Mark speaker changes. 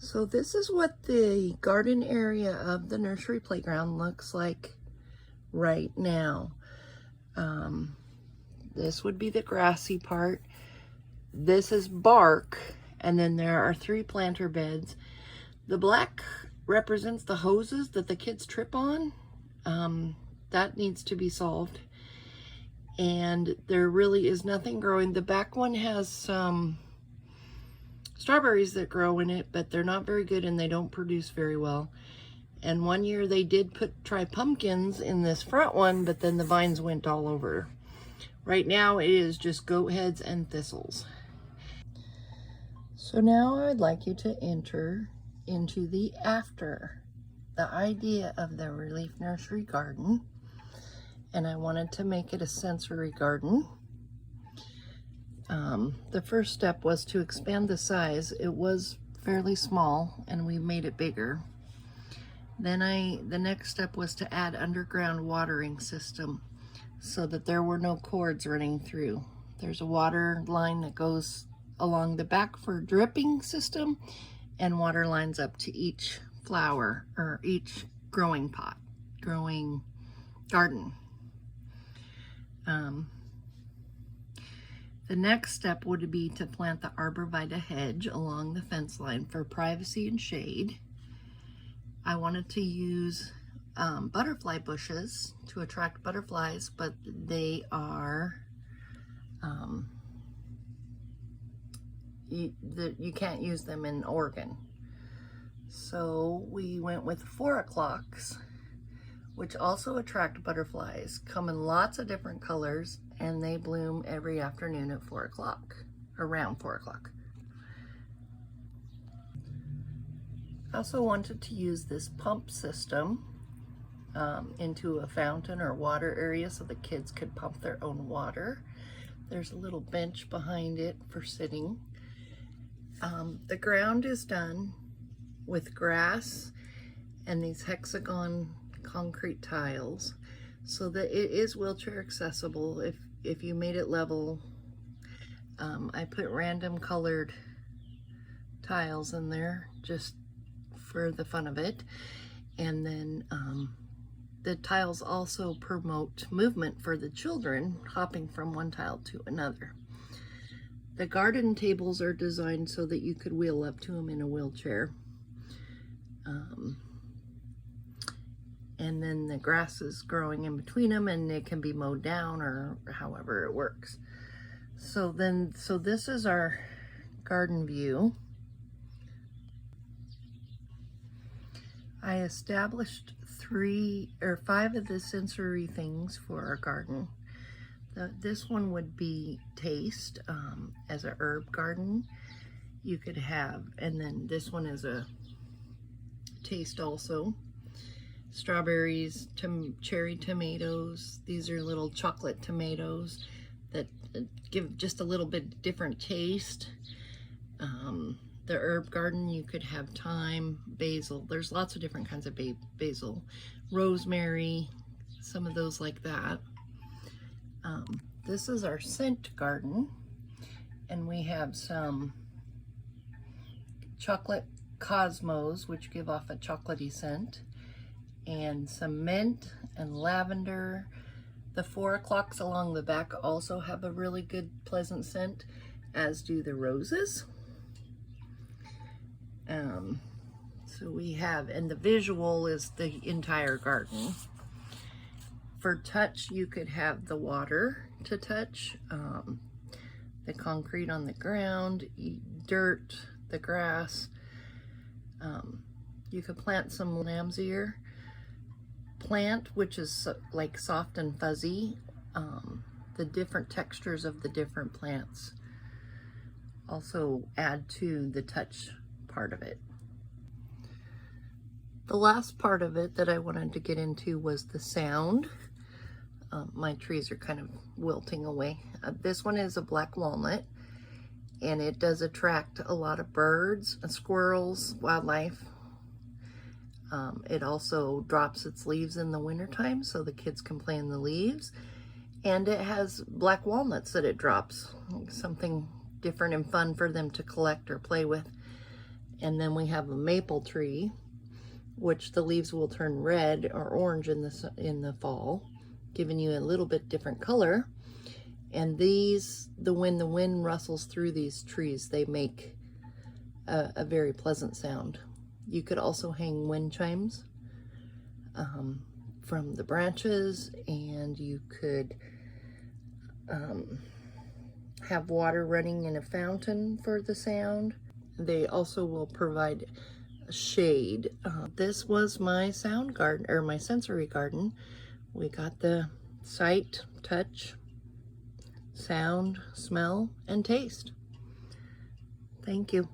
Speaker 1: So this is what the garden area of the nursery playground looks like right now. This would be the grassy part. This is bark, and then there are 3 planter beds. The black represents the hoses that the kids trip on. That needs to be solved. And there really is nothing growing. The back one has some strawberries that grow in it, but they're not very good and they don't produce very well. And one year they did try pumpkins in this front one, but then the vines went all over. Right now it is just goat heads and thistles. So now I would like you to enter into the idea of the Relief Nursery garden. And I wanted to make it a sensory garden. The first step was to expand the size. It was fairly small and we made it bigger. Then the next step was to add underground watering system so that there were no cords running through. There's a water line that goes along the back for dripping system and water lines up to each flower or each growing garden. The next step would be to plant the arborvitae hedge along the fence line for privacy and shade. I wanted to use butterfly bushes to attract butterflies, but they are you can't use them in Oregon. So we went with 4 o'clocks, which also attract butterflies, come in lots of different colors, and they bloom every afternoon at 4 o'clock, around 4 o'clock. I also wanted to use this pump system into a fountain or water area so the kids could pump their own water. There's a little bench behind it for sitting. The ground is done with grass and these hexagon concrete tiles so that it is wheelchair accessible if you made it level. I put random colored tiles in there just for the fun of it, and then the tiles also promote movement for the children, hopping from one tile to another. The garden tables are designed so that you could wheel up to them in a wheelchair. And then the grass is growing in between them and it can be mowed down or however it works. So this is our garden view. I established 3 or 5 of the sensory things for our garden. This one would be taste as a herb garden. You could have, and then this one is a taste also. Strawberries, cherry tomatoes. These are little chocolate tomatoes that give just a little bit different taste. The herb garden, you could have thyme, basil. There's lots of different kinds of basil. Rosemary, some of those like that. This is our scent garden, and we have some chocolate cosmos, which give off a chocolatey scent, and some mint and lavender. The 4 o'clocks along the back also have a really good pleasant scent, as do the roses. So we have, and the visual is the entire garden. For touch, you could have the water to touch, the concrete on the ground, dirt, the grass. You could plant some lamb's ear plant, which is like soft and fuzzy. The different textures of the different plants also add to the touch part of it. The last part of it that I wanted to get into was the sound. My trees are kind of wilting away. This one is a black walnut, and it does attract a lot of birds, squirrels, wildlife. It also drops its leaves in the wintertime so the kids can play in the leaves. And it has black walnuts that it drops, something different and fun for them to collect or play with. And then we have a maple tree, which the leaves will turn red or orange in the fall, giving you a little bit different color. And these, when the wind rustles through these trees, they make a very pleasant sound. You could also hang wind chimes from the branches, and you could have water running in a fountain for the sound. They also will provide shade. This was my sound garden, or my sensory garden. We got the sight, touch, sound, smell, and taste. Thank you.